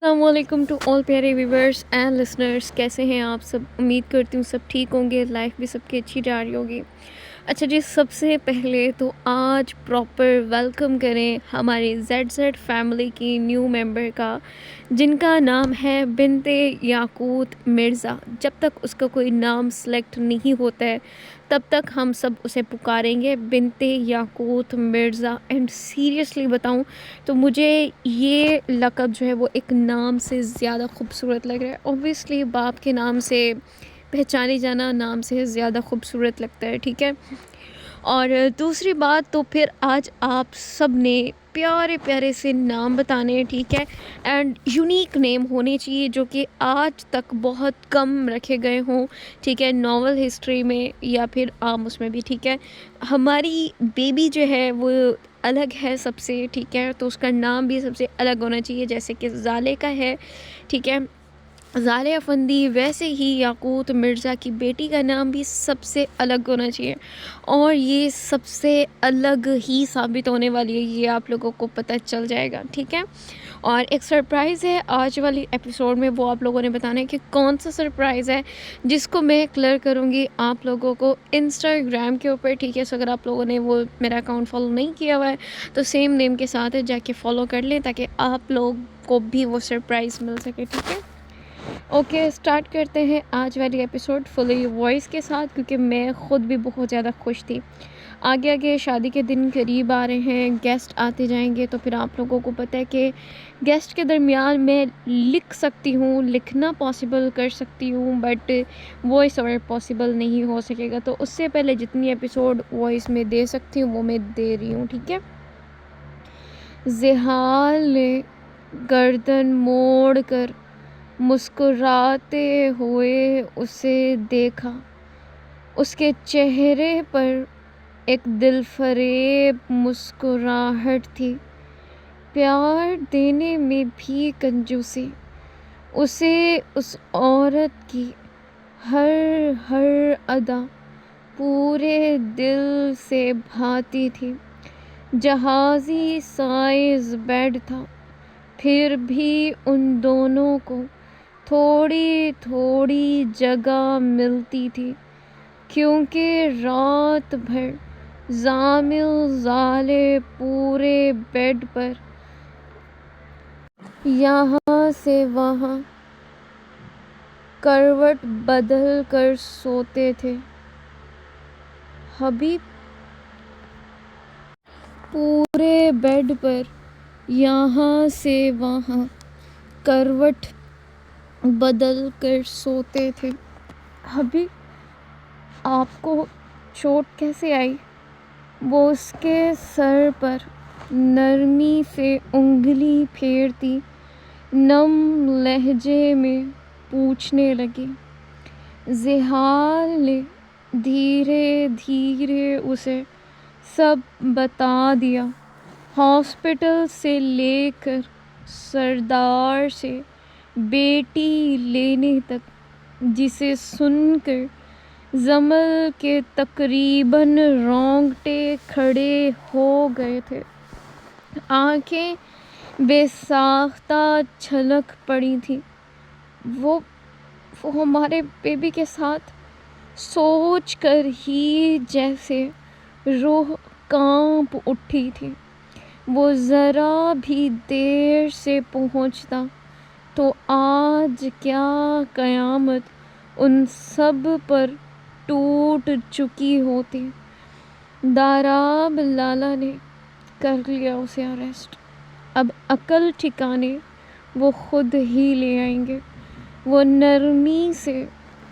السلام علیکم to all پیارے ویورس اینڈ لسنرس، کیسے ہیں آپ سب؟ امید کرتی ہوں سب ٹھیک ہوں گے، لائف بھی سب کی اچھی جا رہی ہوگی۔ اچھا جی، سب سے پہلے تو آج پراپر ویلکم کریں ہماری زیڈ فیملی کی نیو ممبر کا، جن کا نام ہے بنت یاقوت مرزا۔ جب تک اس کا کوئی نام سلیکٹ نہیں ہوتا ہے تب تک ہم سب اسے پکاریں گے بنت یاقوت مرزا۔ اینڈ سیریسلی بتاؤں تو مجھے یہ لقب جو ہے وہ ایک نام سے زیادہ خوبصورت لگ رہا ہے۔ اوبویسلی باپ کے نام سے پہچانے جانا نام سے زیادہ خوبصورت لگتا ہے، ٹھیک ہے۔ اور دوسری بات تو پھر آج آپ سب نے پیارے پیارے سے نام بتانے ہیں، ٹھیک ہے، اینڈ یونیک نیم ہونے چاہیے جو کہ آج تک بہت کم رکھے گئے ہوں، ٹھیک ہے، ناول ہسٹری میں یا پھر عام اس میں بھی، ٹھیک ہے۔ ہماری بیبی جو ہے وہ الگ ہے سب سے، ٹھیک ہے، تو اس کا نام بھی سب سے الگ ہونا چاہیے، جیسے کہ زالے کا ہے، ٹھیک ہے، زالے افندی، ویسے ہی یاقوت مرزا کی بیٹی کا نام بھی سب سے الگ ہونا چاہیے، اور یہ سب سے الگ ہی ثابت ہونے والی ہے، یہ آپ لوگوں کو پتہ چل جائے گا، ٹھیک ہے۔ اور ایک سرپرائز ہے آج والی ایپیسوڈ میں، وہ آپ لوگوں نے بتانا ہے کہ کون سا سرپرائز ہے، جس کو میں کلیئر کروں گی آپ لوگوں کو انسٹاگرام کے اوپر، ٹھیک ہے۔ سو اگر آپ لوگوں نے وہ میرا اکاؤنٹ فالو نہیں کیا ہوا ہے تو سیم نیم کے ساتھ جا کے فالو کر لیں، تاکہ آپ لوگ کو بھی وہ سرپرائز مل سکے، ٹھیک ہے۔ اوکے، اسٹارٹ کرتے ہیں آج والی ایپیسوڈ فلی وائس کے ساتھ، کیونکہ میں خود بھی بہت زیادہ خوش تھی۔ آگے آگے شادی کے دن قریب آ رہے ہیں، گیسٹ آتے جائیں گے، تو پھر آپ لوگوں کو پتہ ہے کہ گیسٹ کے درمیان میں لکھ سکتی ہوں، لکھنا پاسبل کر سکتی ہوں، بٹ وائس اوور پاسبل نہیں ہو سکے گا، تو اس سے پہلے جتنی ایپیسوڈ وائس میں دے سکتی ہوں وہ میں دے رہی ہوں، ٹھیک ہے۔ زحال نے گردن موڑ کر مسکراتے ہوئے اسے دیکھا، اس کے چہرے پر ایک دل فریب مسکراہٹ تھی، پیار دینے میں بھی کنجوسی۔ اسے اس عورت کی ہر ادا پورے دل سے بھاتی تھی۔ جہازی سائز بیڈ تھا، پھر بھی ان دونوں کو تھوڑی تھوڑی جگہ ملتی تھی، کیونکہ رات بھر زامل زالے پورے بیڈ پر یہاں سے وہاں کروٹ بدل کر سوتے تھے۔ حبیب پورے بیڈ پر یہاں سے وہاں کروٹ بدل کر سوتے تھے۔ حبیب، آپ کو چوٹ کیسے آئی؟ وہ اس کے سر پر نرمی سے انگلی پھیرتی نم لہجے میں پوچھنے لگی۔ زحال نے دھیرے دھیرے اسے سب بتا دیا، ہاسپٹل سے لے کر سردار سے بیٹی لینے تک، جسے سن کر زمل کے تقریباً رونگٹے کھڑے ہو گئے تھے، آنکھیں بے ساختہ چھلک پڑی تھیں۔ وہ ہمارے بیبی کے ساتھ سوچ کر ہی جیسے روح کانپ اٹھی تھی۔ وہ ذرا بھی دیر سے پہنچتا تو آج کیا قیامت ان سب پر ٹوٹ چکی ہوتی۔ داراب لالا نے کر لیا اسے اریسٹ، اب عقل ٹھکانے وہ خود ہی لے آئیں گے۔ وہ نرمی سے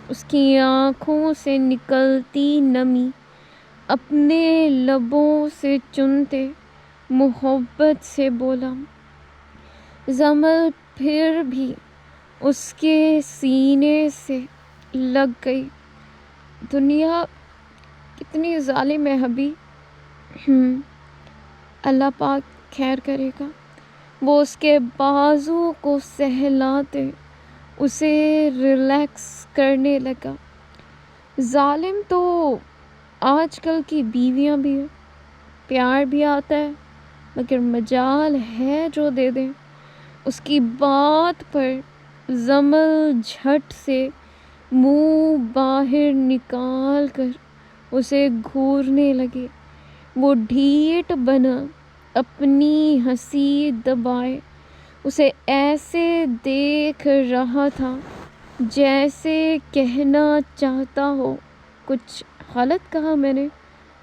اس کی آنکھوں سے نکلتی نمی اپنے لبوں سے چنتے محبت سے بولا۔ زمل پھر بھی اس کے سینے سے لگ گئی۔ دنیا کتنی ظالم ہے حبی، اللہ پاک خیر کرے گا۔ وہ اس کے بازو کو سہلاتے اسے ریلیکس کرنے لگا۔ ظالم تو آج کل کی بیویاں بھی ہیں، پیار بھی آتا ہے مگر مجال ہے جو دے دیں۔ اس کی بات پر زمل جھٹ سے منہ باہر نکال کر اسے گھورنے لگے۔ وہ ڈھیٹ بنا اپنی ہنسی دبائے اسے ایسے دیکھ رہا تھا جیسے کہنا چاہتا ہو کچھ غلط کہا میں نے،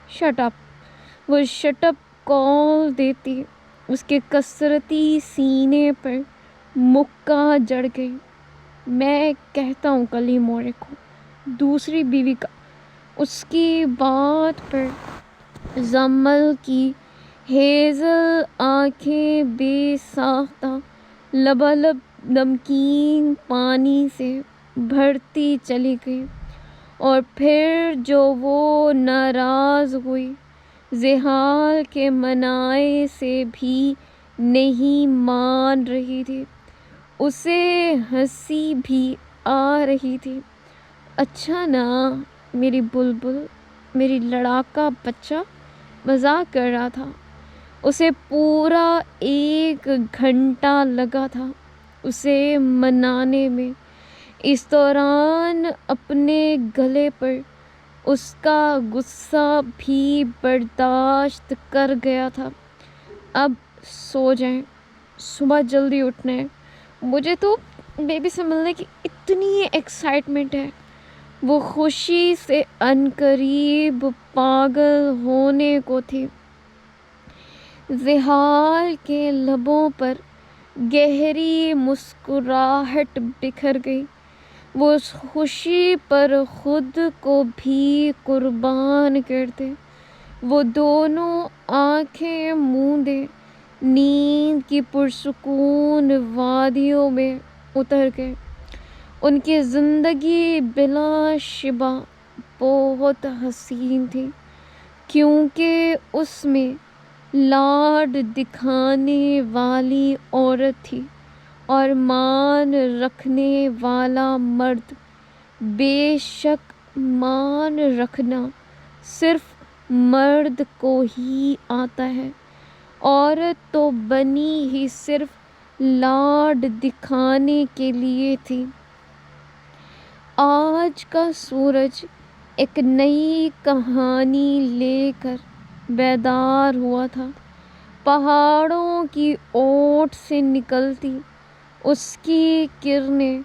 شٹ اپ۔ وہ شٹ اپ کال دیتی اس کے کسرتی سینے پر مکہ جڑ گئی۔ میں کہتا ہوں کلی مورے کو، دوسری بیوی کا۔ اس کی بات پر زمل کی ہیزل آنکھیں بے ساختہ لبالب نمکین پانی سے بھرتی چلی گئی، اور پھر جو وہ ناراض ہوئی، زحال کے منائے سے بھی نہیں مان رہی تھی، اسے ہنسی بھی آ رہی تھی۔ اچھا نا میری بلبل، میری لڑاکا بچہ، مذاق کر رہا تھا۔ اسے پورا 1 گھنٹہ لگا تھا اسے منانے میں۔ اس دوران اپنے گلے پر اس کا غصہ بھی برداشت کر گیا تھا۔ اب سو جائیں، صبح جلدی اٹھنا ہے۔ مجھے تو بیبی سے ملنے کی اتنی ایکسائٹمنٹ ہے۔ وہ خوشی سے عنقریب پاگل ہونے کو تھی۔ زحال کے لبوں پر گہری مسکراہٹ بکھر گئی۔ وہ اس خوشی پر خود کو بھی قربان کر دے۔ وہ دونوں آنکھیں موندے نیند کی پرسکون وادیوں میں اتر گئے۔ ان کی زندگی بلا شبہ بہت حسین تھی، کیونکہ اس میں لاڈ دکھانے والی عورت تھی اور مان رکھنے والا مرد۔ بے شک مان رکھنا صرف مرد کو ہی آتا ہے، عورت تو بنی ہی صرف لاڈ دکھانے کے لیے تھی۔ آج کا سورج ایک نئی کہانی لے کر بیدار ہوا تھا۔ پہاڑوں کی اوٹ سے نکلتی اس کی کرنیں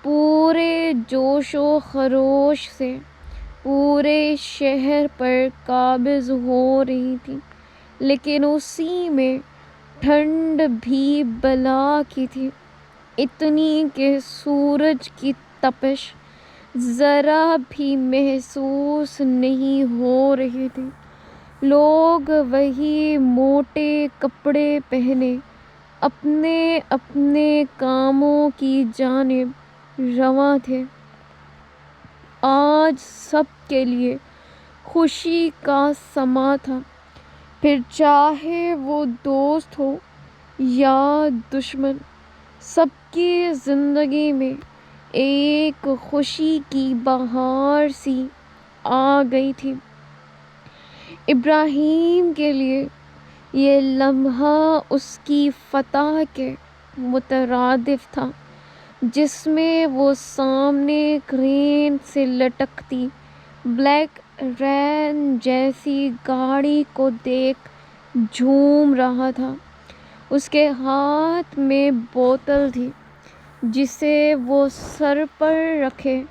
پورے جوش و خروش سے پورے شہر پر قابض ہو رہی تھی، لیکن اسی میں ٹھنڈ بھی بلا کی تھی، اتنی کہ سورج کی تپش ذرا بھی محسوس نہیں ہو رہی تھی۔ لوگ وہی موٹے کپڑے پہنے اپنے اپنے کاموں کی جانب رواں تھے۔ آج سب کے لیے خوشی کا سماں تھا، پھر چاہے وہ دوست ہو یا دشمن، سب کی زندگی میں ایک خوشی کی بہار سی آ گئی تھی۔ ابراہیم کے لیے یہ لمحہ اس کی فتح کے مترادف تھا، جس میں وہ سامنے کرین سے لٹکتی بلیک رین جیسی گاڑی کو دیکھ جھوم رہا تھا۔ اس کے ہاتھ میں بوتل تھی جسے وہ سر پر رکھے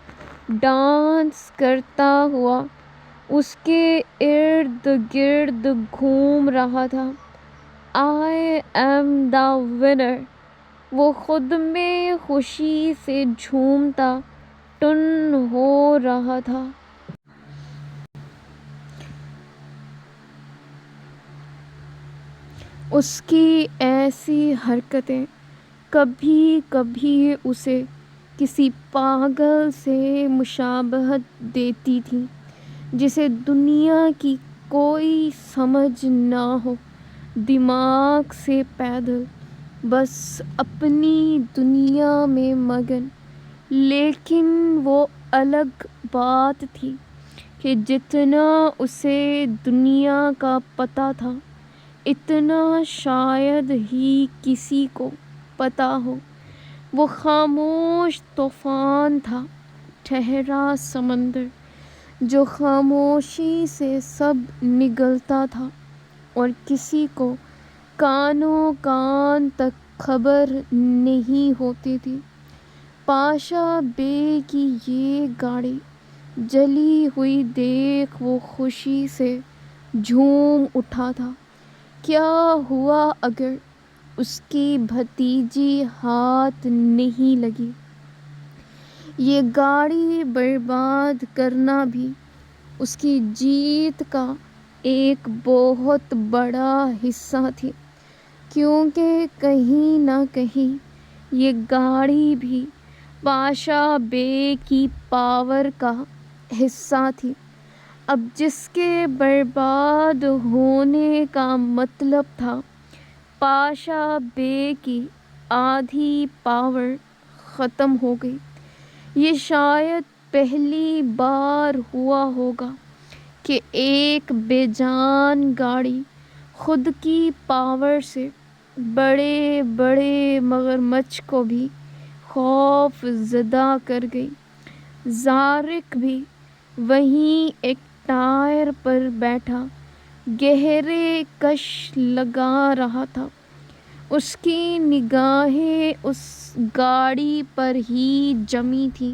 ڈانس کرتا ہوا اس کے ارد گرد گھوم رہا تھا۔ آئی ایم دی ونر، وہ خود میں خوشی سے جھومتا ٹن ہو رہا تھا۔ اس کی ایسی حرکتیں کبھی کبھی اسے کسی پاگل سے مشابہت دیتی تھیں، جسے دنیا کی کوئی سمجھ نہ ہو، دماغ سے پیدل، بس اپنی دنیا میں مگن۔ لیکن وہ الگ بات تھی کہ جتنا اسے دنیا کا پتہ تھا، اتنا شاید ہی کسی کو پتہ ہو۔ وہ خاموش طوفان تھا، ٹھہرا سمندر جو خاموشی سے سب نگلتا تھا، اور کسی کو کانوں کان تک خبر نہیں ہوتی تھی۔ پاشا بے کی یہ گاڑی جلی ہوئی دیکھ وہ خوشی سے جھوم اٹھا تھا۔ کیا ہوا اگر اس کی بھتیجی ہاتھ نہیں لگی؟ یہ گاڑی برباد کرنا بھی اس کی جیت کا ایک بہت بڑا حصہ تھی، کیونکہ کہیں نہ کہیں یہ گاڑی بھی پاشا بے کی پاور کا حصہ تھی۔ اب جس کے برباد ہونے کا مطلب تھا پاشا بے کی آدھی پاور ختم ہو گئی۔ یہ شاید پہلی بار ہوا ہوگا کہ ایک بے جان گاڑی خود کی پاور سے بڑے بڑے مگرمچھ کو بھی خوف زدہ کر گئی۔ زارق بھی وہیں ایک ٹائر پر بیٹھا گہرے کش لگا رہا تھا۔ اس کی نگاہیں اس گاڑی پر ہی جمی تھیں،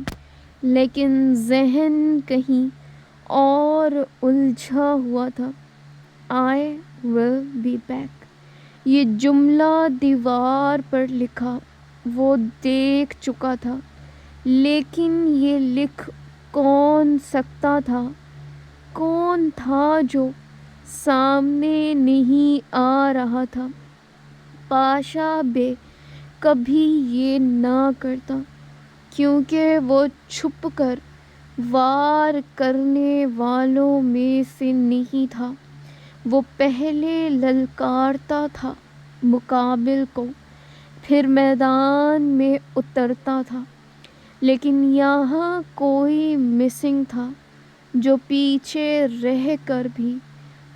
لیکن ذہن کہیں اور الجھا ہوا تھا۔ I will be back، یہ جملہ دیوار پر لکھا وہ دیکھ چکا تھا، لیکن یہ لکھ کون سکتا تھا؟ کون تھا جو سامنے نہیں آ رہا تھا؟ پاشا بے کبھی یہ نہ کرتا، کیونکہ وہ چھپ کر وار کرنے والوں میں سے نہیں تھا۔ وہ پہلے للکارتا تھا مقابل کو، پھر میدان میں اترتا تھا۔ لیکن یہاں کوئی مسنگ تھا جو پیچھے رہ کر بھی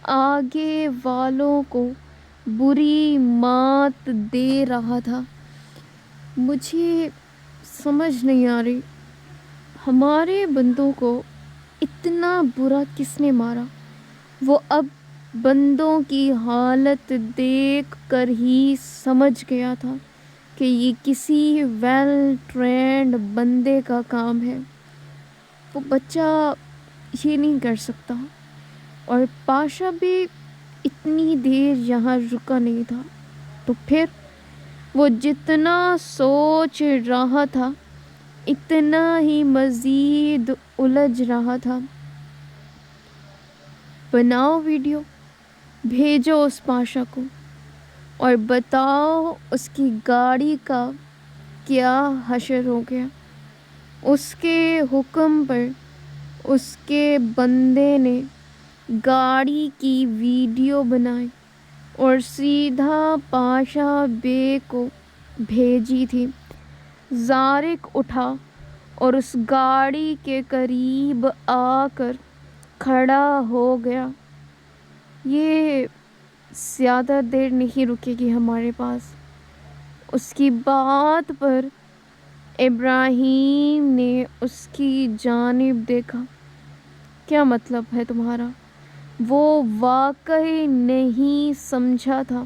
آگے والوں کو بری مات دے رہا تھا۔ مجھے سمجھ نہیں آ رہی، ہمارے بندوں کو اتنا برا کس نے مارا؟ وہ اب بندوں کی حالت دیکھ کر ہی سمجھ گیا تھا کہ یہ کسی ویل ٹرینڈ بندے کا کام ہے۔ وہ بچہ یہ نہیں کر سکتا، اور پاشا بھی اتنی دیر یہاں رکا نہیں تھا۔ تو پھر وہ جتنا سوچ رہا تھا اتنا ہی مزید الجھ رہا تھا۔ بناؤ ویڈیو، بھیجو اس پاشا کو، اور بتاؤ اس کی گاڑی کا کیا حشر ہو گیا۔ اس کے حکم پر اس کے بندے نے گاڑی کی ویڈیو بنائی اور سیدھا پاشا بے کو بھیجی تھی۔ زارق اٹھا اور اس گاڑی کے قریب آ کر کھڑا ہو گیا۔ یہ زیادہ دیر نہیں رکے گی ہمارے پاس۔ اس کی بات پر ابراہیم نے اس کی جانب دیکھا۔ کیا مطلب ہے تمہارا؟ وہ واقعی نہیں سمجھا تھا۔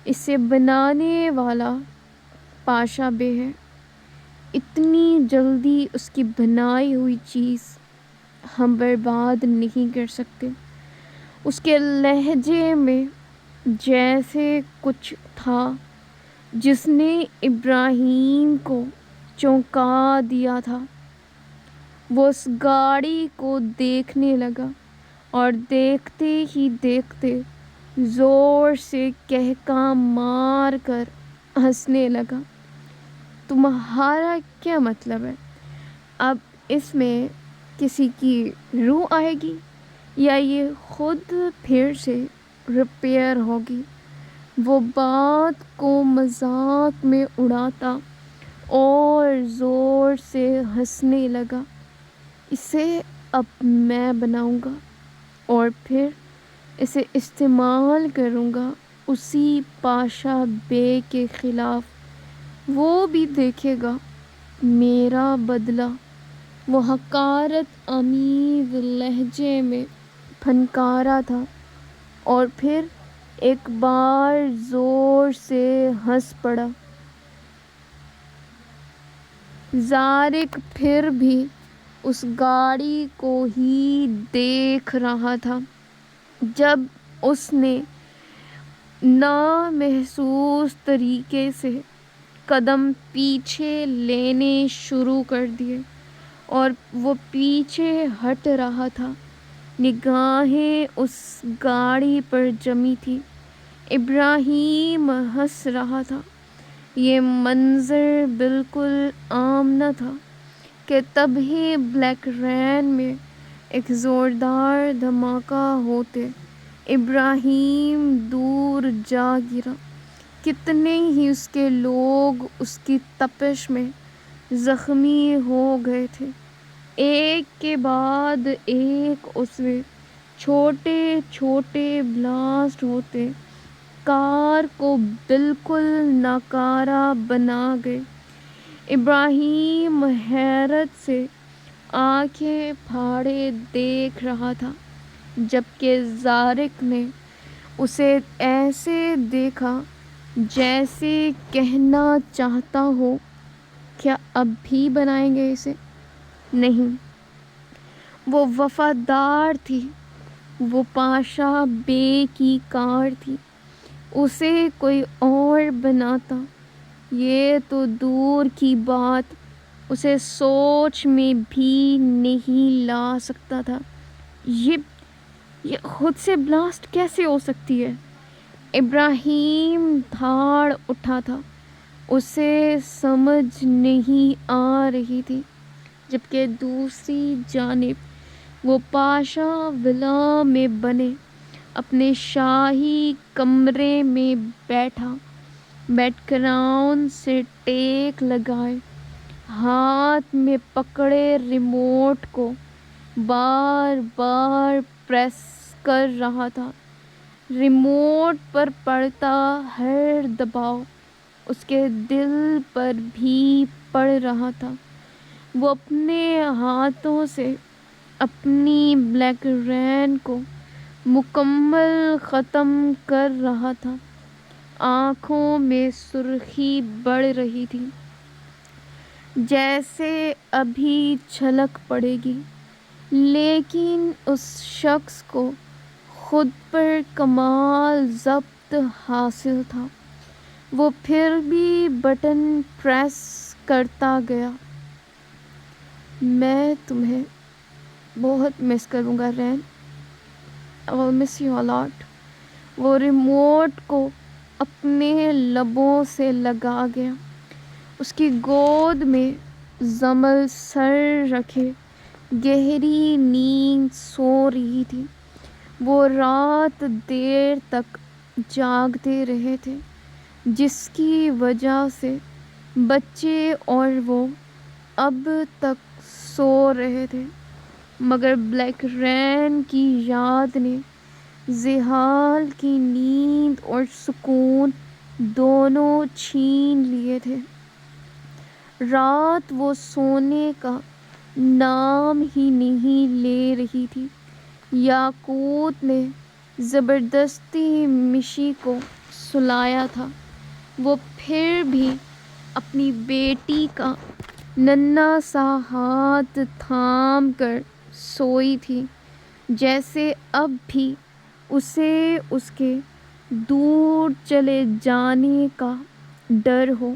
اسے بنانے والا پاشا بے ہے، اتنی جلدی اس کی بنائی ہوئی چیز ہم برباد نہیں کر سکتے۔ اس کے لہجے میں جیسے کچھ تھا جس نے ابراہیم کو چونکا دیا تھا۔ وہ اس گاڑی کو دیکھنے لگا اور دیکھتے ہی دیکھتے زور سے کہکا مار کر ہنسنے لگا۔ تمہارا کیا مطلب ہے؟ اب اس میں کسی کی روح آئے گی یا یہ خود پھر سے ریپیئر ہوگی؟ وہ بات کو مذاق میں اڑاتا اور زور سے ہنسنے لگا۔ اسے اب میں بناؤں گا اور پھر اسے استعمال کروں گا اسی پاشا بے کے خلاف۔ وہ بھی دیکھے گا میرا بدلہ، وہ حقارت آمیز لہجے میں پھنکارا تھا، اور پھر ایک بار زور سے ہنس پڑا۔ زارق پھر بھی اس گاڑی کو ہی دیکھ رہا تھا جب اس نے نامحسوس طریقے سے قدم پیچھے لینے شروع کر دیے اور وہ پیچھے ہٹ رہا تھا۔ نگاہیں اس گاڑی پر جمی تھی۔ ابراہیم ہنس رہا تھا۔ یہ منظر بالکل عام نہ تھا کہ تبھی بلیک رین میں ایک زوردار دھماکہ ہوتے ابراہیم دور جا گرا۔ کتنے ہی اس کے لوگ اس کی تپش میں زخمی ہو گئے تھے۔ ایک کے بعد ایک اس میں چھوٹے چھوٹے بلاسٹ ہوتے کار کو بالکل ناکارہ بنا گئے۔ ابراہیم حیرت سے آنکھیں پھاڑے دیکھ رہا تھا، جبکہ زارق نے اسے ایسے دیکھا جیسے کہنا چاہتا ہو، کیا اب بھی بنائیں گے اسے؟ نہیں، وہ وفادار تھی، وہ پاشا بے کی کار تھی، اسے کوئی اور بناتا یہ تو دور کی بات اسے سوچ میں بھی نہیں لا سکتا تھا۔ یہ خود سے بلاسٹ کیسے ہو سکتی ہے؟ ابراہیم دھاڑ اٹھا تھا، اسے سمجھ نہیں آ رہی تھی، جبکہ دوسری جانب وہ پاشا ولا میں بنے اپنے شاہی کمرے میں بیٹھا، بیک گراؤنڈ سے ٹیک لگائے، ہاتھ میں پکڑے ریموٹ کو بار بار پریس کر رہا تھا۔ ریموٹ پر پڑتا ہر دباؤ اس کے دل پر بھی پڑ رہا تھا۔ وہ اپنے ہاتھوں سے اپنی بلیک رین کو مکمل ختم کر رہا تھا۔ آنکھوں میں سرخی بڑھ رہی تھی، جیسے ابھی چھلک پڑے گی، لیکن اس شخص کو خود پر کمال ضبط حاصل تھا۔ وہ پھر بھی بٹن پریس کرتا گیا۔ میں تمہیں بہت مس کروں گا رین، I will miss you a lot۔ وہ ریموٹ کو اپنے لبوں سے لگا گیا۔ اس کی گود میں زمل سر رکھے گہری نیند سو رہی تھی۔ وہ رات دیر تک جاگتے رہے تھے، جس کی وجہ سے بچے اور وہ اب تک سو رہے تھے، مگر بلیک رین کی یاد نے ذہال کی نیند اور سکون دونوں چھین لیے تھے۔ رات وہ سونے کا نام ہی نہیں لے رہی تھی۔ یاقوت نے زبردستی مشی کو سلایا تھا۔ وہ پھر بھی اپنی بیٹی کا ننھا سا ہاتھ تھام کر سوئی تھی، جیسے اب بھی اسے اس کے دور چلے جانے کا ڈر ہو،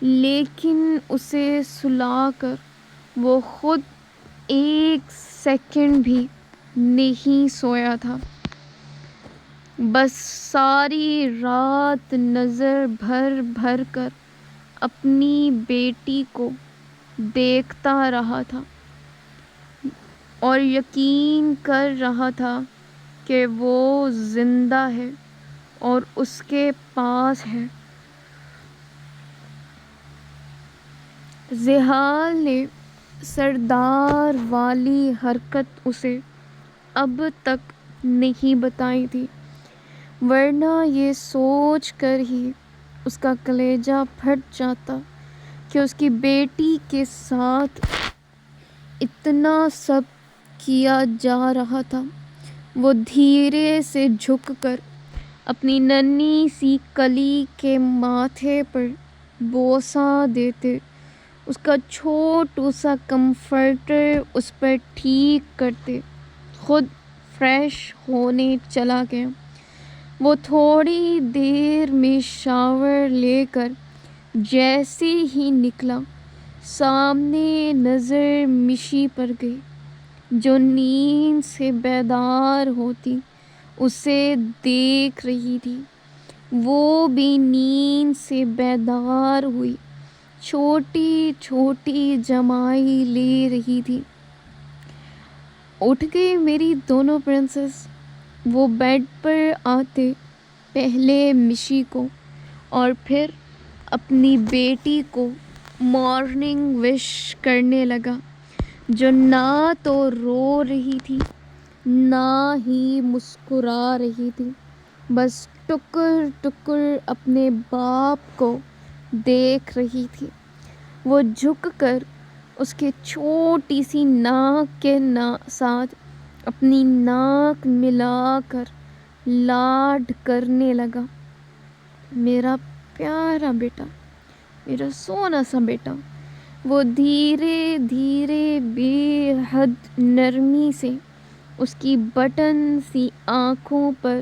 لیکن اسے سلا کر وہ خود ایک سیکنڈ بھی نہیں سویا تھا۔ بس ساری رات نظر بھر بھر کر اپنی بیٹی کو دیکھتا رہا تھا اور یقین کر رہا تھا کہ وہ زندہ ہے اور اس کے پاس ہے۔ ذہال نے سردار والی حرکت اسے اب تک نہیں بتائی تھی، ورنہ یہ سوچ کر ہی اس کا کلیجہ پھٹ جاتا کہ اس کی بیٹی کے ساتھ اتنا سب کیا جا رہا تھا۔ وہ دھیرے سے جھک کر اپنی ننھی سی کلی کے ماتھے پر بوسہ دیتے، اس کا چھوٹو سا کمفرٹر اس پر ٹھیک کرتے، خود فریش ہونے چلا گیا۔ وہ تھوڑی دیر میں شاور لے کر جیسے ہی نکلا، سامنے نظر مشی پر گئی، جو نیند سے بیدار ہوتی اسے دیکھ رہی تھی۔ وہ بھی نیند سے بیدار ہوئی، چھوٹی چھوٹی جمائی لے رہی تھی۔ اٹھ گئی میری دونوں پرنسس۔ وہ بیڈ پر آتے پہلے مشی کو اور پھر اپنی بیٹی کو مارننگ وش کرنے لگا، جو نہ تو رو رہی تھی نہ ہی مسکرا رہی تھی، بس ٹکر ٹکر اپنے باپ کو دیکھ رہی تھی۔ وہ جھک کر اس کے چھوٹی سی ناک کے ساتھ اپنی ناک ملا کر لاڈ کرنے لگا۔ میرا پیارا بیٹا، میرا سونا سا بیٹا۔ وہ دھیرے دھیرے بے حد نرمی سے اس کی بٹن سی آنکھوں پر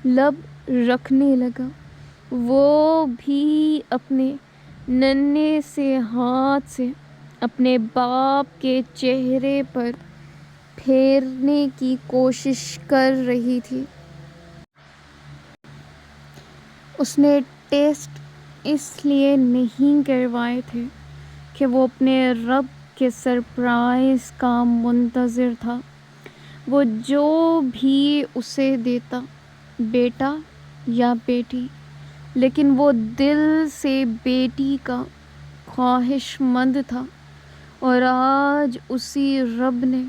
لب رکھنے لگا۔ وہ بھی اپنے ننھے سے ہاتھ سے اپنے باپ کے چہرے پر پھیرنے کی کوشش کر رہی تھی۔ اس نے ٹیسٹ اس لیے نہیں کروائے تھے کہ وہ اپنے رب کے سرپرائز کا منتظر تھا۔ وہ جو بھی اسے دیتا، بیٹا یا بیٹی، لیکن وہ دل سے بیٹی کا خواہش مند تھا، اور آج اسی رب نے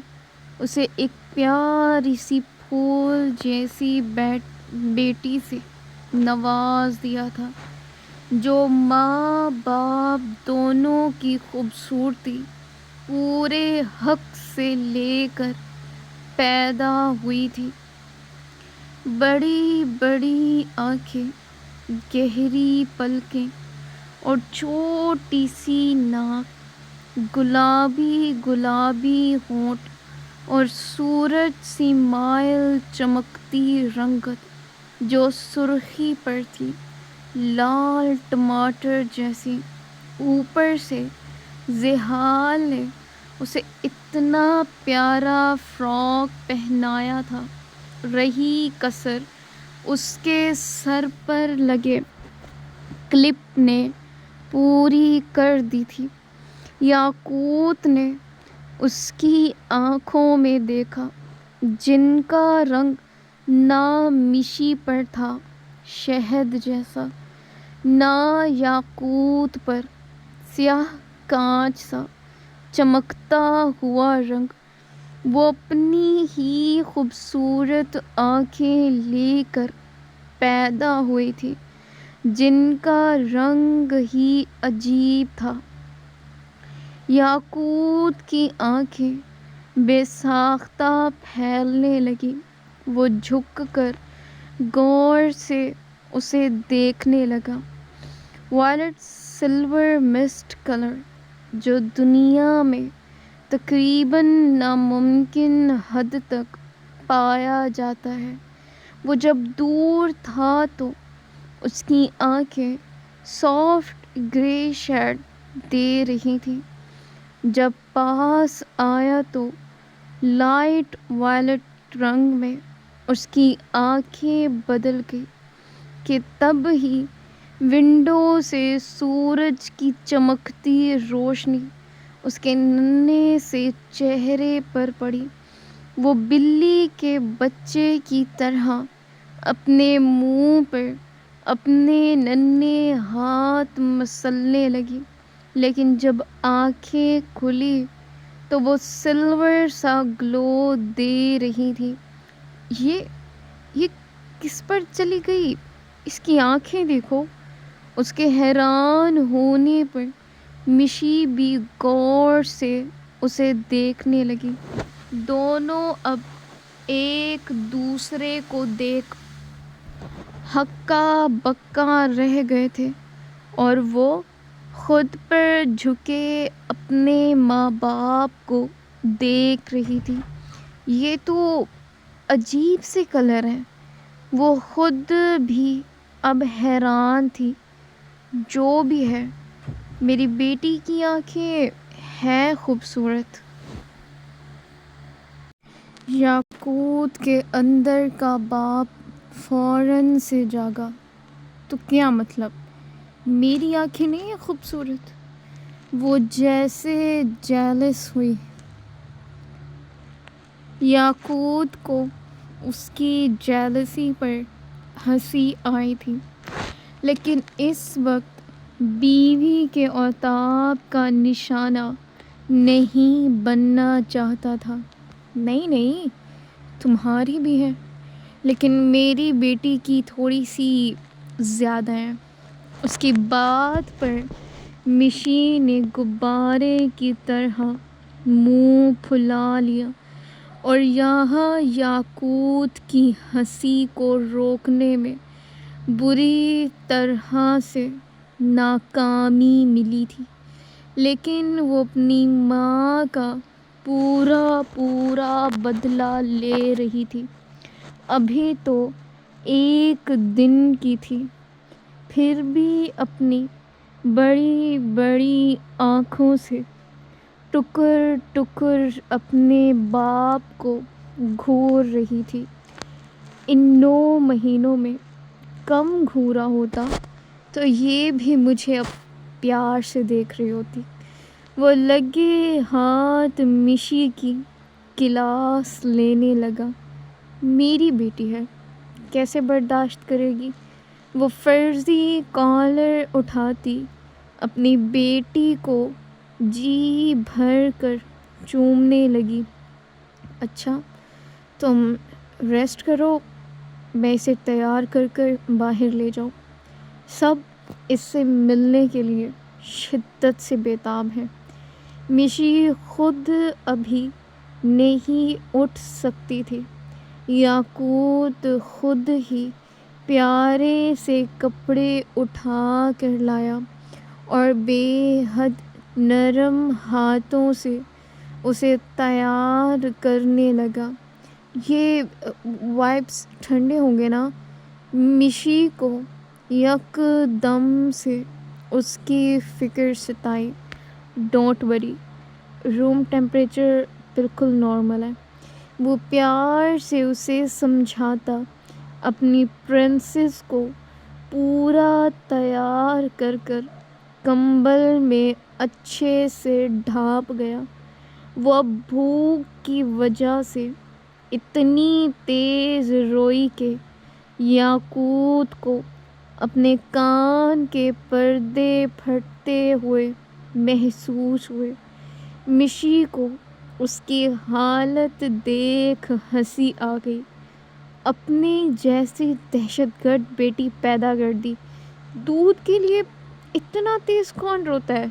اسے ایک پیاری سی پھول جیسی بیٹی سے نواز دیا تھا، جو ماں باپ دونوں کی خوبصورتی پورے حق سے لے کر پیدا ہوئی تھی۔ بڑی بڑی آنکھیں، گہری پلکیں اور چھوٹی سی ناک، گلابی گلابی ہونٹ اور سورج سی مائل چمکتی رنگت جو سرخی پر تھی، لال ٹماٹر جیسی۔ اوپر سے زحال نے اسے اتنا پیارا فراک پہنایا تھا، رہی کسر اس کے سر پر لگے کلپ نے پوری کر دی تھی۔ یاقوت نے اس کی آنکھوں میں دیکھا، جن کا رنگ نہ مشی پر تھا شہد جیسا، نہ یاقوت پر سیاہ کانچ سا چمکتا ہوا رنگ۔ وہ اپنی ہی خوبصورت آنکھیں لے کر پیدا ہوئی تھی، جن کا رنگ ہی عجیب تھا۔ یاقوت کی آنکھیں بے ساختہ پھیلنے لگیں۔ وہ جھک کر غور سے اسے دیکھنے لگا۔ وائلٹ سلور مسٹ کلر، جو دنیا میں تقریباً ناممکن حد تک پایا جاتا ہے۔ وہ جب دور تھا تو اس کی آنکھیں سافٹ گرے شیڈ دے رہی تھیں، جب پاس آیا تو لائٹ وائلٹ رنگ میں اس کی آنکھیں بدل گئی کہ تب ہی ونڈو سے سورج کی چمکتی روشنی اس کے ننھے سے چہرے پر پڑی۔ وہ بلی کے بچے کی طرح اپنے منہ پر اپنے ننھے ہاتھ مسلنے لگی، لیکن جب آنکھیں کھلی تو وہ سلور سا گلو دے رہی تھی۔ یہ کس پر چلی گئی؟ اس کی آنکھیں دیکھو، اس کے حیران ہونے پر مشی بھی غور سے اسے دیکھنے لگی۔ دونوں اب ایک دوسرے کو دیکھ ہکا بکا رہ گئے تھے اور وہ خود پر جھکے اپنے ماں باپ کو دیکھ رہی تھی۔ یہ تو عجیب سے کلر ہیں۔ وہ خود بھی اب حیران تھی۔ جو بھی ہے، میری بیٹی کی آنکھیں ہیں خوبصورت۔ یاقوت کے اندر کا باپ فوراً سے جاگا۔ تو کیا مطلب؟ میری آنکھیں نہیں ہیں خوبصورت؟ وہ جیسے جیلس ہوئی۔ یاقوت کو اس کی جیلسی پر ہنسی آئی تھی، لیکن اس وقت بیوی کے عتاب کا نشانہ نہیں بننا چاہتا تھا۔ نہیں نہیں، تمہاری بھی ہے، لیکن میری بیٹی کی تھوڑی سی زیادہ ہے۔ اس کی بات پر مشی نے غبارے کی طرح منہ پھلا لیا اور یہاں یاقوت کی ہنسی کو روکنے میں بری طرح سے ناکامی ملی تھی، لیکن وہ اپنی ماں کا پورا بدلہ لے رہی تھی۔ ابھی تو ایک دن کی تھی، پھر بھی اپنی بڑی بڑی آنکھوں سے ٹکر ٹکر اپنے باپ کو گھور رہی تھی۔ ان 9 مہینوں میں کم گھورا ہوتا تو یہ بھی مجھے اب پیار سے دیکھ رہی ہوتی۔ وہ لگے ہاتھ مشی کی کلاس لینے لگا۔ میری بیٹی ہے، کیسے برداشت کرے گی؟ وہ فرضی کالر اٹھاتی اپنی بیٹی کو جی بھر کر چومنے لگی۔ اچھا، تم ریسٹ کرو، میں اسے تیار کر کر باہر لے جاؤں۔ سب اس سے ملنے کے لیے شدت سے بےتاب ہیں۔ مشی خود ابھی نہیں اٹھ سکتی تھی۔ یاقوت خود ہی پیارے سے کپڑے اٹھا کر لایا اور بے حد نرم ہاتھوں سے اسے تیار کرنے لگا۔ یہ وائپس ٹھنڈے ہوں گے نا؟ مشی کو یک دم سے اس کی فکر ستائی۔ ڈونٹ وری، روم ٹیمپریچر بالکل نارمل ہے۔ وہ پیار سے اسے سمجھاتا اپنی پرنسس کو پورا تیار کر کر کمبل میں اچھے سے ڈھانپ گیا۔ وہ اب بھوک کی وجہ سے اتنی تیز روئی کہ یاقوت کو اپنے کان کے پردے پھٹتے ہوئے محسوس ہوئے۔ مشی کو اس کی حالت دیکھ ہنسی آ گئی۔ اپنے جیسی دہشت گرد بیٹی پیدا کر دی، دودھ کے لیے اتنا تیز کون روتا ہے؟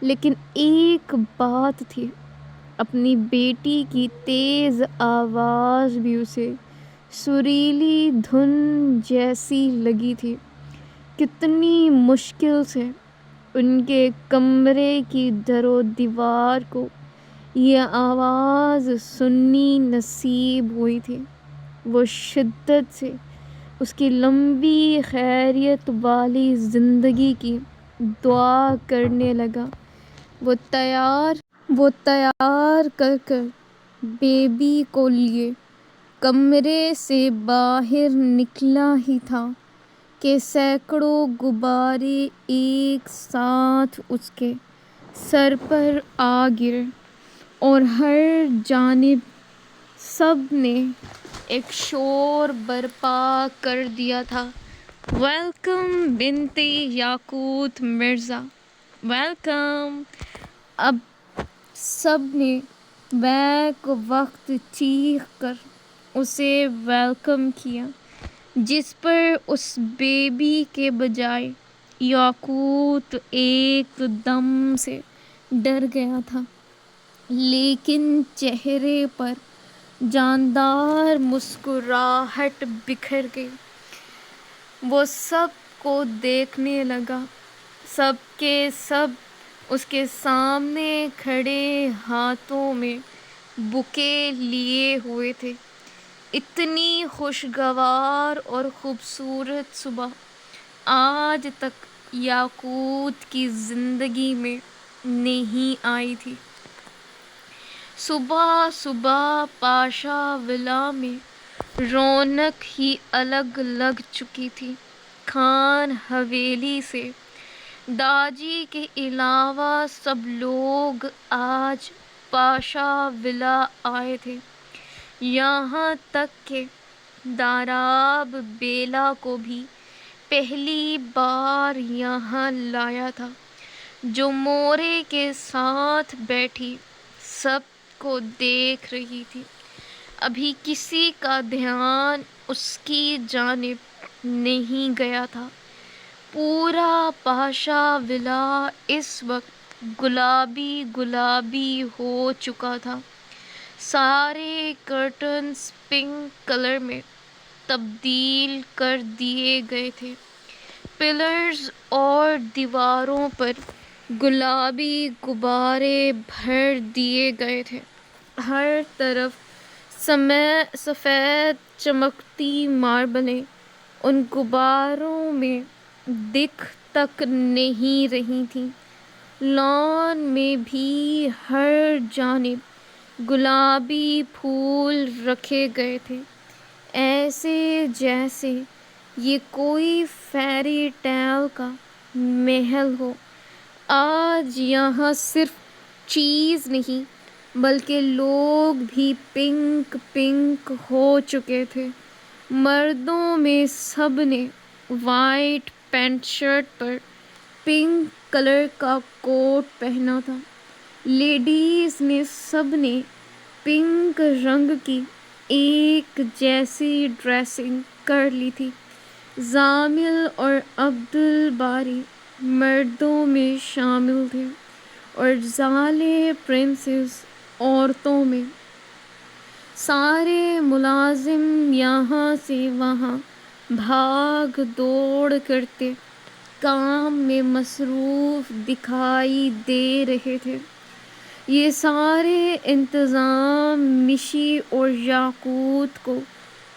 لیکن ایک بات تھی، اپنی بیٹی کی تیز آواز بھی اسے سریلی دھن جیسی لگی تھی۔ کتنی مشکل سے ان کے کمرے کی در و دیوار کو یہ آواز سننی نصیب ہوئی تھی۔ وہ شدت سے اس کی لمبی خیریت والی زندگی کی دعا کرنے لگا۔ وہ تیار کر کر بیبی کو لیے کمرے سے باہر نکلا ہی تھا کہ سینکڑوں غبارے ایک ساتھ اس کے سر پر آ گرے اور ہر جانب سب نے ایک شور برپا کر دیا تھا۔ ویلکم بنتے یاقوت مرزا، ویلکم۔ اب سب نے بیک وقت چیخ کر اسے ویلکم کیا، جس پر اس بیبی کے بجائے یاقوت ایک دم سے ڈر گیا تھا، لیکن چہرے پر جاندار مسکراہٹ بکھر گئی۔ وہ سب کو دیکھنے لگا، سب کے سب اس کے سامنے کھڑے ہاتھوں میں بُکے لیے ہوئے تھے۔ اتنی خوشگوار اور خوبصورت صبح آج تک یاقوت کی زندگی میں نہیں آئی تھی۔ صبح صبح پاشا ولا میں رونق ہی الگ لگ چکی تھی۔ خان حویلی سے داجی کے علاوہ سب لوگ آج پاشا ولا آئے تھے، یہاں تک کہ داراب بیلا کو بھی پہلی بار یہاں لایا تھا، جو مورے کے ساتھ بیٹھی سب کو دیکھ رہی تھی۔ ابھی کسی کا دھیان اس کی جانب نہیں گیا تھا۔ پورا پاشا ولا اس وقت گلابی گلابی ہو چکا تھا۔ سارے کرٹنز پنک کلر میں تبدیل کر دیے گئے تھے۔ پلرز اور دیواروں پر گلابی غبارے بھر دیے گئے تھے۔ ہر طرف سفید چمکتی ماربلیں ان غباروں میں دکھ تک نہیں رہی تھیں۔ لان میں بھی ہر جانب گلابی پھول رکھے گئے تھے، ایسے جیسے یہ کوئی فیری ٹیل کا محل ہو۔ آج یہاں صرف چیز نہیں بلکہ لوگ بھی پنک پنک ہو چکے تھے۔ مردوں میں سب نے وائٹ پینٹ شرٹ پر پنک کلر کا کوٹ پہنا تھا۔ لیڈیز نے سب نے پنک رنگ کی ایک جیسی ڈریسنگ کر لی تھی۔ زامل اور عبدالباری مردوں میں شامل تھے اور زالے پرنسز عورتوں میں۔ سارے ملازم یہاں سے وہاں بھاگ دوڑ کرتے کام میں مصروف دکھائی دے رہے تھے۔ یہ سارے انتظام مشی اور یاقوت کو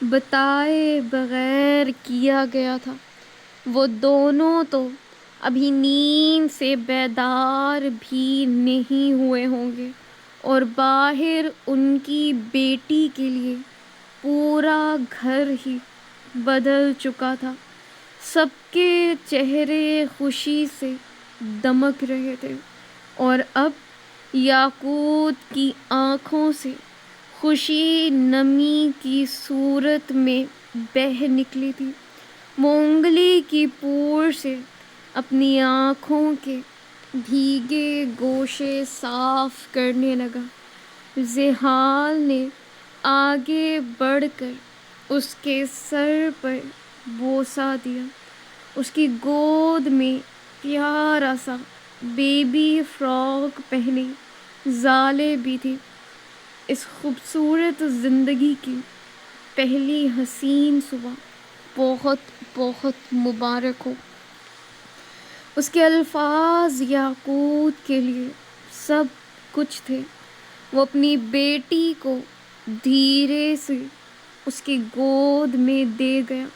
بتائے بغیر کیا گیا تھا۔ وہ دونوں تو ابھی نیند سے بیدار بھی نہیں ہوئے ہوں گے اور باہر ان کی بیٹی کے لیے پورا گھر ہی بدل چکا تھا۔ سب کے چہرے خوشی سے دمک رہے تھے اور اب یاقوت کی آنکھوں سے خوشی نمی کی صورت میں بہہ نکلی تھی۔ وہ انگلی کی پور سے اپنی آنکھوں کے بھیگے گوشے صاف کرنے لگا۔ زحال نے آگے بڑھ کر اس کے سر پر بوسہ دیا۔ اس کی گود میں پیارا سا بیبی فراک پہنے زالے بھی تھی۔ اس خوبصورت زندگی کی پہلی حسین صبح بہت بہت مبارک ہو۔ اس کے الفاظ یاقوت کے لیے سب کچھ تھے۔ وہ اپنی بیٹی کو دھیرے سے اس کی گود میں دے گیا۔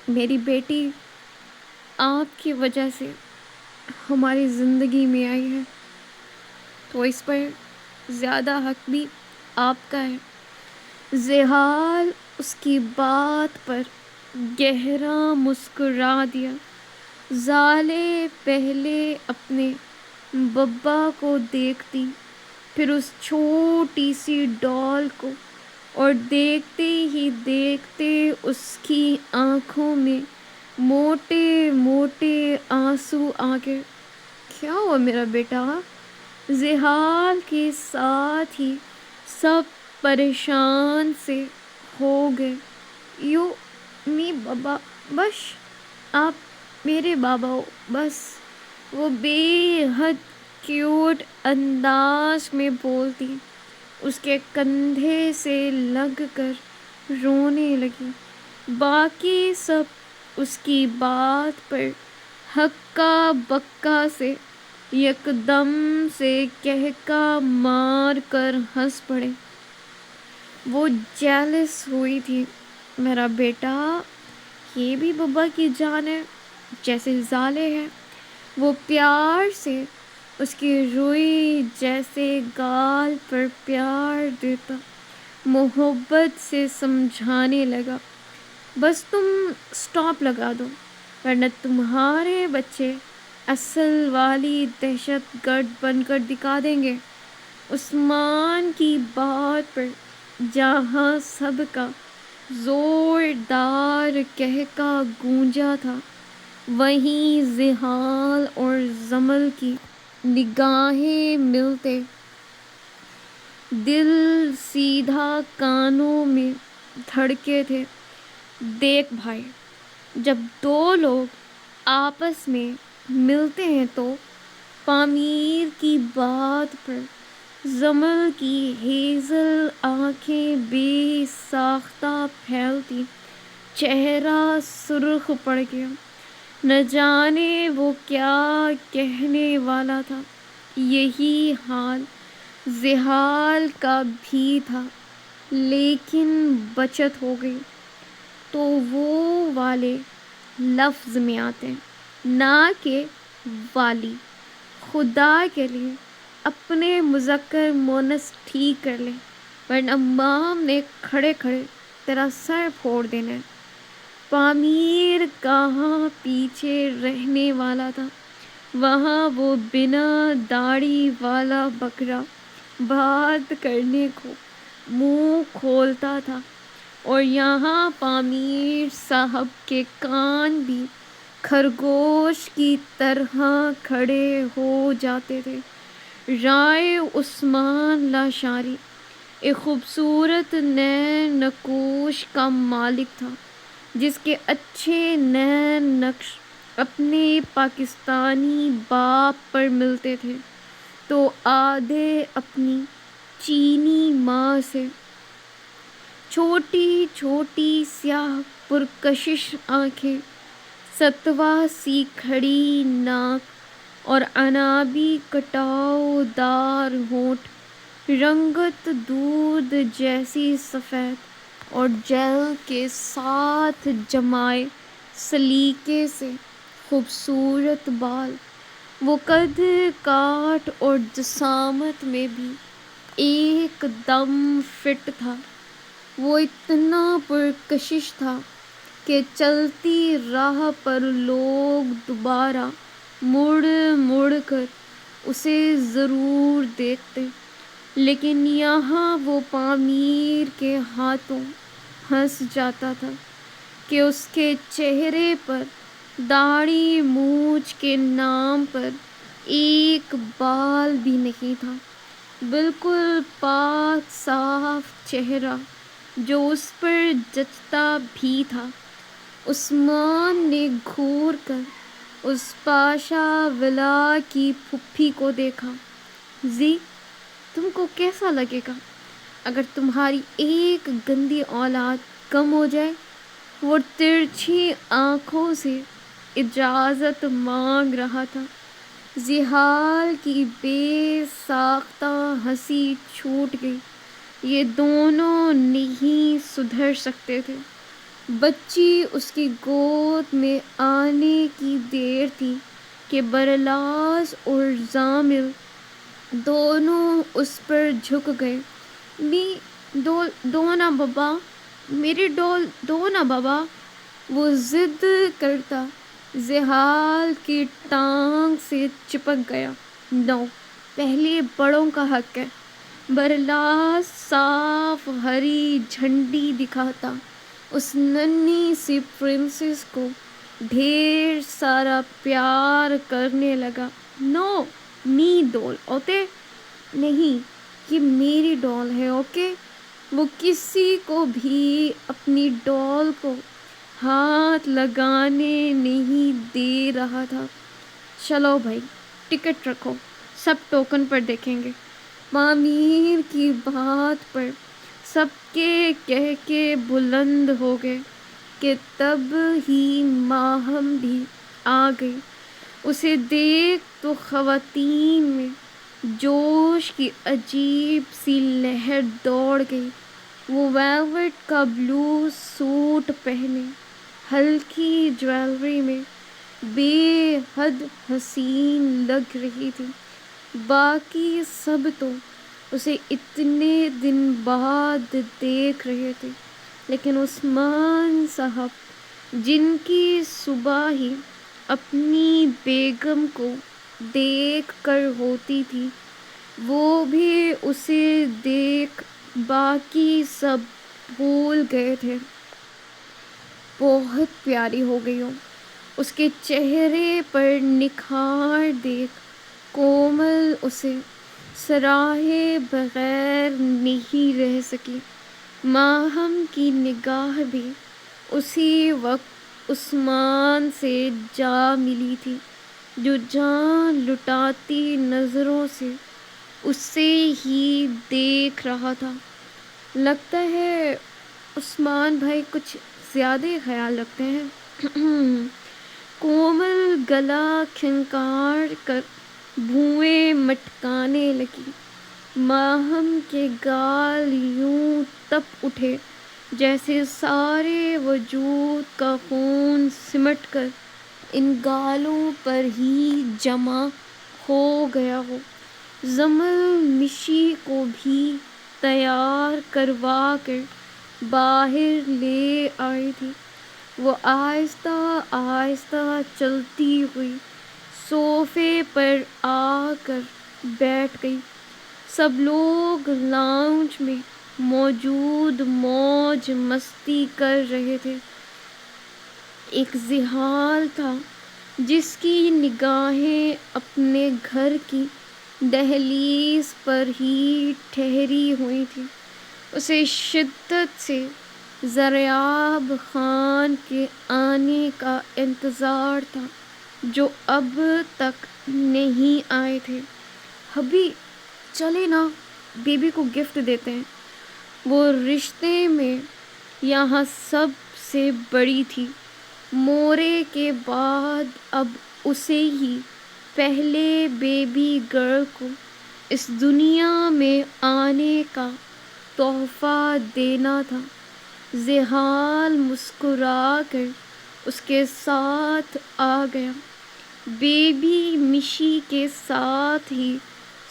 میری بیٹی آپ کی وجہ سے ہماری زندگی میں آئی ہے، تو اس پر زیادہ حق بھی آپ کا ہے۔ زحال اس کی بات پر گہرا مسکرا دیا۔ زالے پہلے اپنے ببا کو دیکھتی، پھر اس چھوٹی سی ڈال کو، اور دیکھتے ہی دیکھتے اس کی آنکھوں میں موٹے موٹے آنسو آ گئے۔ کیا ہوا میرا بیٹا؟ زحال کے ساتھ ہی سب پریشان سے ہو گئے۔ یو می بابا، بش آپ میرے بابا ہو بس. وہ بے حد کیوٹ انداز میں بولتی، اس کے کندھے سے لگ کر رونے لگی. باقی سب اس کی بات پر ہکا بکا سے یکدم سے کہکا مار کر ہنس پڑے. وہ جیلس ہوئی تھی. میرا بیٹا یہ بھی بابا کی جان ہے جیسے زالے ہے. وہ پیار سے اس کی روئی جیسے گال پر پیار دیتا محبت سے سمجھانے لگا، بس تم سٹاپ لگا دو ورنہ تمہارے بچے اصل والی دہشت گرد بن کر دکھا دیں گے. عثمان کی بات پر جہاں سب کا زوردار کہکا گونجا تھا، وہیں زحال اور زمل کی نگاہیں ملتے دل سیدھا کانوں میں دھڑکے تھے. دیکھ بھائی، جب دو لوگ آپس میں ملتے ہیں تو پامیر کی بات پر زمل کی ہیزل آنکھیں بے ساختہ پھیلتی، چہرہ سرخ پڑ گیا. نہ جانے وہ کیا کہنے والا تھا. یہی حال زحال کا بھی تھا، لیکن بچت ہو گئی تو وہ والے لفظ میں آتے نہ کہ والی. خدا کے لیے اپنے مذکر مونس ٹھیک کر لے ورنہ مام نے کھڑے کھڑے تیرا سر پھوڑ دینا ہے. پامیر کہاں پیچھے رہنے والا تھا، وہاں وہ بنا داڑھی والا بکرا بات کرنے کو منہ کھولتا تھا، اور یہاں پامیر صاحب کے کان بھی خرگوش کی طرح کھڑے ہو جاتے تھے. رائے عثمان لاشاری ایک خوبصورت نین نقوش کا مالک تھا، جس کے اچھے نین نقش اپنے پاکستانی باپ پر ملتے تھے تو آدھے اپنی چینی ماں سے. چھوٹی چھوٹی سیاہ پرکشش آنکھیں، ستوا سی کھڑی ناک اور عنابی کٹاؤ دار ہونٹ، رنگت دودھ جیسی سفید اور جیل کے ساتھ جمائے سلیقے سے خوبصورت بال. وہ قد کاٹ اور جسامت میں بھی ایک دم فٹ تھا. وہ اتنا پرکشش تھا کہ چلتی راہ پر لوگ دوبارہ مڑ مڑ کر اسے ضرور دیکھتے، لیکن یہاں وہ پامیر کے ہاتھوں ہنس جاتا تھا کہ اس کے چہرے پر داڑھی مونچھ کے نام پر ایک بال بھی نہیں تھا. بالکل پاک صاف چہرہ جو اس پر جچتا بھی تھا. عثمان نے گھور کر اس پاشا ولا کی پھوپھی کو دیکھا. زی، تم کو کیسا لگے گا اگر تمہاری ایک گندی اولاد کم ہو جائے؟ وہ ترچھی آنکھوں سے اجازت مانگ رہا تھا. زحال کی بے ساختہ ہنسی چھوٹ گئی. یہ دونوں نہیں سدھر سکتے تھے. بچی اس کی گود میں آنے کی دیر تھی کہ برلاس اور زامل دونوں اس پر جھک گئے. می ڈول دو نا بابا، میری ڈول دو نا بابا. وہ ضد کرتا زحال کی ٹانگ سے چپک گیا. نو، پہلے بڑوں کا حق ہے. برلاس صاف ہری جھنڈی دکھاتا اس ننھی سی پرنسس کو ڈھیر سارا پیار کرنے لگا. نو، می ڈول اوتے نہیں، یہ میری ڈول ہے اوکے. وہ کسی کو بھی اپنی ڈول کو ہاتھ لگانے نہیں دے رہا تھا۔ چلو بھائی ٹکٹ رکھو، سب ٹوکن پر دیکھیں گے۔ معمیر کی بات پر سب کے کہہ کے بلند ہو گئے کہ تب ہی ماہم بھی آ گئی۔ اسے دیکھ تو خواتین میں جوش کی عجیب سی لہر دوڑ گئی۔ وہ ویلویٹ کا بلو سوٹ پہنے ہلکی جویلری میں بے حد حسین لگ رہی تھی۔ باقی سب تو اسے اتنے دن بعد دیکھ رہے تھے، لیکن عثمان صاحب جن کی صبح ہی اپنی بیگم کو دیکھ کر ہوتی تھی، وہ بھی اسے دیکھ باقی سب بھول گئے تھے۔ بہت پیاری ہو گئی ہو، اس کے چہرے پر نکھار دیکھ کومل اسے سراہے بغیر نہیں رہ سکی۔ ماہم کی نگاہ بھی اسی وقت عثمان سے جا ملی تھی، جو جان لٹاتی نظروں سے اسے ہی دیکھ رہا تھا۔ لگتا ہے عثمان بھائی کچھ زیادہ ہی خیال رکھتے ہیں۔ کومل گلا کھنکار کر بھویں مٹکانے لگی۔ ماہم کے گال یوں تپ اٹھے جیسے سارے وجود کا خون سمٹ کر ان گالوں پر ہی جمع ہو گیا ہو۔ زمل مشی کو بھی تیار کروا کر باہر لے آئی تھی۔ وہ آہستہ آہستہ چلتی ہوئی صوفے پر آ کر بیٹھ گئی۔ سب لوگ لاؤنج میں موجود موج مستی کر رہے تھے۔ ایک ذہال تھا جس کی نگاہیں اپنے گھر کی دہلیز پر ہی ٹھہری ہوئی تھی۔ اسے شدت سے زریاب خان کے آنے کا انتظار تھا، جو اب تک نہیں آئے تھے۔ حبی چلے نا، بیبی کو گفٹ دیتے ہیں۔ وہ رشتے میں یہاں سب سے بڑی تھی۔ مورے کے بعد اب اسے ہی پہلے بیبی گرل کو اس دنیا میں آنے کا تحفہ دینا تھا۔ ذہال مسکرا کر اس کے ساتھ آ گیا۔ بیبی مشی کے ساتھ ہی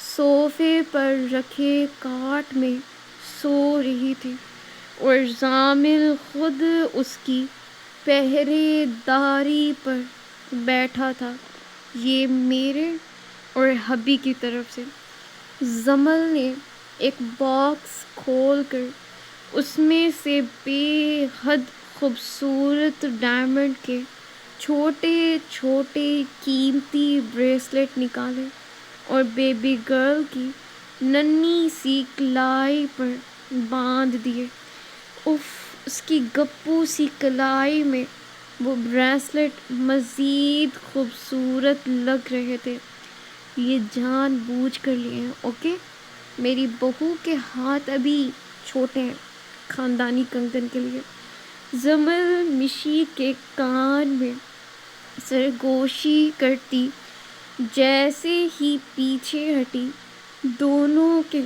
صوفے پر رکھے کاٹ میں سو رہی تھی، اور زامل خود اس کی پہرے داری پر بیٹھا تھا۔ یہ میرے اور حبی کی طرف سے۔ زمل نے ایک باکس کھول کر اس میں سے بے حد خوبصورت ڈائمنڈ کے چھوٹے چھوٹے قیمتی بریسلٹ نکالے اور بیبی گرل کی ننھی سی کلائی پر باندھ دیے۔ اف، اس کی گپو سی کلائی میں وہ بریسلٹ مزید خوبصورت لگ رہے تھے۔ یہ جان بوجھ کر لیے ہیں، اوکے؟ میری بہو کے ہاتھ ابھی چھوٹے ہیں خاندانی کنگن کے لیے۔ زمل مشی کے کان میں سرگوشی کرتی جیسے ہی پیچھے ہٹی، دونوں کے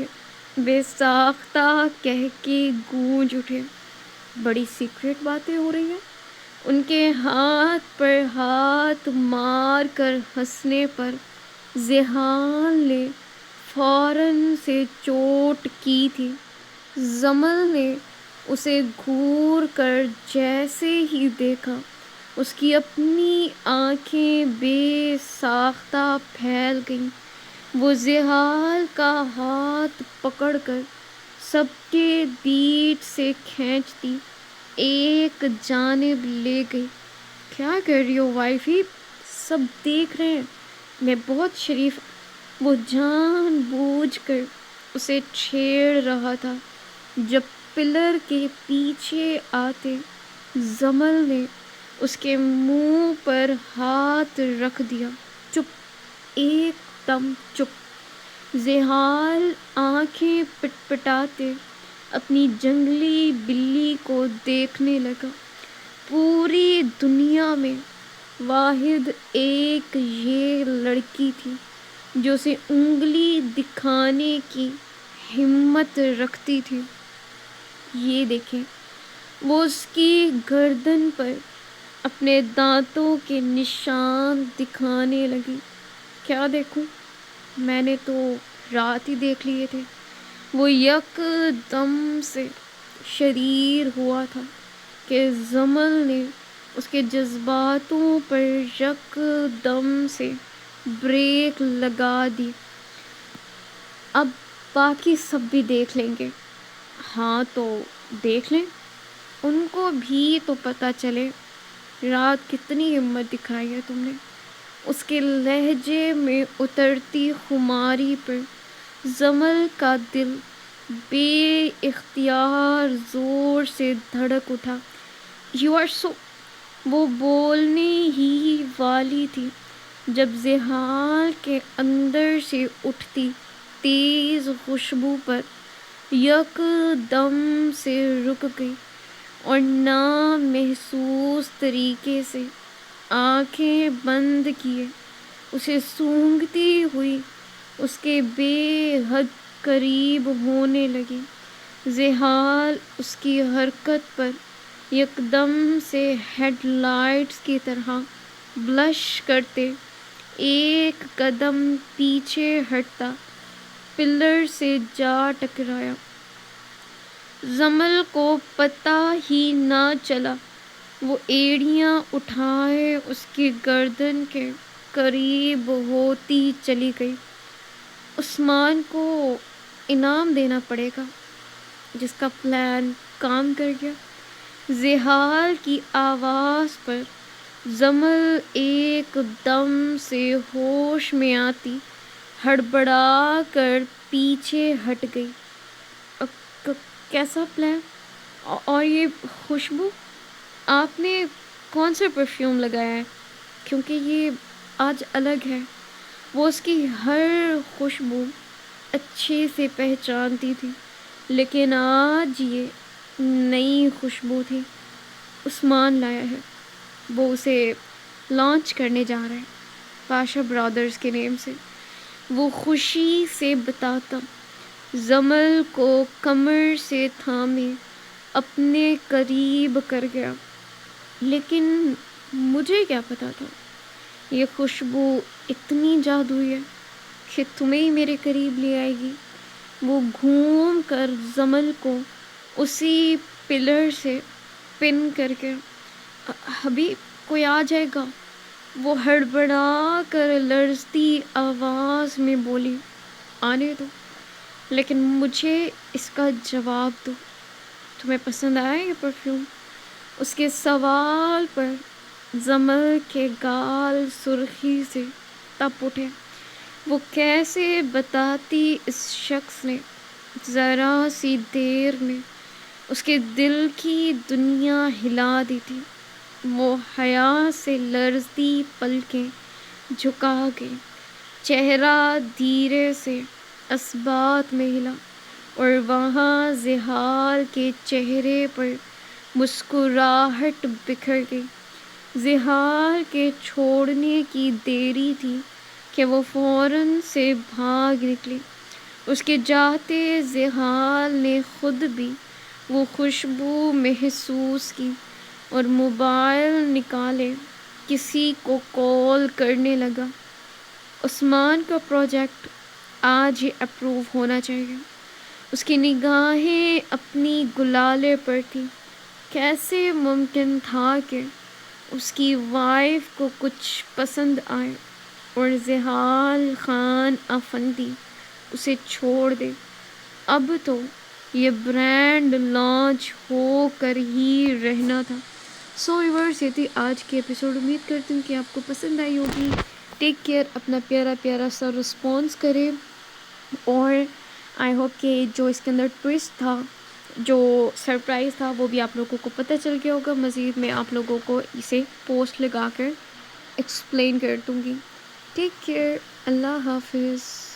بے ساختہ کہہ کے گونج اٹھے۔ بڑی سیکریٹ باتیں ہو رہی ہیں۔ ان کے ہاتھ پر ہاتھ مار کر ہنسنے پر ذہان نے فوراً سے چوٹ کی تھی۔ زمل نے اسے گھور کر جیسے ہی دیکھا، اس کی اپنی آنکھیں بے ساختہ پھیل گئیں۔ وہ ذہال کا ہاتھ پکڑ کر سب کے بیچ سے کھینچتی ایک جانب لے گئی۔ کیا کر رہی ہو وائفی؟ سب دیکھ رہے ہیں، میں بہت شریف۔ وہ جان بوجھ کر اسے چھیڑ رہا تھا۔ جب پلر کے پیچھے آتے زمل نے اس کے منہ پر ہاتھ رکھ دیا۔ چپ، ایک دم چپ۔ زحال آنکھیں پٹپٹاتے اپنی جنگلی بلی کو دیکھنے لگا۔ پوری دنیا میں واحد ایک یہ لڑکی تھی جو اسے انگلی دکھانے کی ہمت رکھتی تھی۔ یہ دیکھیں، وہ اس کی گردن پر اپنے دانتوں کے نشان دکھانے لگی۔ کیا دیکھوں؟ میں نے تو رات ہی دیکھ لیے تھے۔ وہ یک دم سے شریر ہوا تھا کہ زمل نے اس کے جذباتوں پر یک دم سے بریک لگا دی۔ اب باقی سب بھی دیکھ لیں گے۔ ہاں تو دیکھ لیں، ان کو بھی تو پتہ چلے رات کتنی ہمت دکھائی ہے تم نے۔ اس کے لہجے میں اترتی خماری پر زمل کا دل بے اختیار زور سے دھڑک اٹھا۔ یو آر سو، وہ بولنے ہی والی تھی جب زحال کے اندر سے اٹھتی تیز خوشبو پر یک دم سے رک گئی اور نامحسوس طریقے سے آنکھیں بند کیے اسے سونگھتی ہوئی اس کے بے حد قریب ہونے لگی۔ زحال اس کی حرکت پر یکدم سے ہیڈ لائٹس کی طرح بلش کرتے ایک قدم پیچھے ہٹتا پلر سے جا ٹکرایا۔ زمل کو پتہ ہی نہ چلا، وہ ایڑیاں اٹھائے اس کی گردن کے قریب ہوتی چلی گئی۔ عثمان کو انعام دینا پڑے گا، جس کا پلان کام کر گیا۔ زحال کی آواز پر زمل ایک دم سے ہوش میں آتی ہڑبڑا کر پیچھے ہٹ گئی۔ کیسا پلان؟ اور یہ خوشبو؟ آپ نے کون سا پرفیوم لگایا ہے؟ کیونکہ یہ آج الگ ہے۔ وہ اس کی ہر خوشبو اچھے سے پہچانتی تھی، لیکن آج یہ نئی خوشبو تھی۔ عثمان لایا ہے، وہ اسے لانچ کرنے جا رہا ہے پاشا برادرز کے نیم سے، وہ خوشی سے بتاتا۔ زمل کو کمر سے تھامے اپنے قریب کر گیا۔ لیکن مجھے کیا پتا تھا یہ خوشبو اتنی جادوئی ہے کہ تمہیں ہی میرے قریب لے آئے گی۔ وہ گھوم کر زمل کو اسی پلر سے پن کر کے، ابھی کوئی آ جائے گا، وہ ہڑبڑا کر لرزتی آواز میں بولی۔ آنے دو، لیکن مجھے اس کا جواب دو، تمہیں پسند آیا یہ پرفیوم؟ اس کے سوال پر زمل کے گال سرخی سے تپ اٹھے۔ وہ کیسے بتاتی اس شخص نے ذرا سی دیر میں اس کے دل کی دنیا ہلا دی تھی۔ وہ حیا سے لرزتی پلکیں جھکا گئی، چہرہ دھیرے سے اثبات میں ہلا اور وہاں زحال کے چہرے پر مسکراہٹ بکھر گئی۔ زحال کے چھوڑنے کی دیری تھی کہ وہ فوراً سے بھاگ نکلی۔ اس کے جاتے زحال نے خود بھی وہ خوشبو محسوس کی اور موبائل نکالے کسی کو کال کرنے لگا۔ عثمان کا پروجیکٹ آج ہی اپروو ہونا چاہیے۔ اس کی نگاہیں اپنی گلالے پر تھیں۔ کیسے ممکن تھا کہ اس کی وائف کو کچھ پسند آئے اور زحال خان افندی اسے چھوڑ دے؟ اب تو یہ برانڈ لانچ ہو کر ہی رہنا تھا۔ سو ویورز، یہ تھی آج کی ایپیسوڈ۔ امید کرتی ہوں کہ آپ کو پسند آئی ہوگی۔ ٹیک کیئر، اپنا پیارا پیارا سا رسپانس کرے، اور آئی ہوپ کہ جو اس کے اندر ٹویسٹ تھا جو سرپرائز تھا وہ بھی آپ لوگوں کو پتہ چل گیا ہوگا، مزید میں آپ لوگوں کو اسے پوسٹ لگا کر ایکسپلین کر دوں گی۔ ٹیک کیئر، اللہ حافظ۔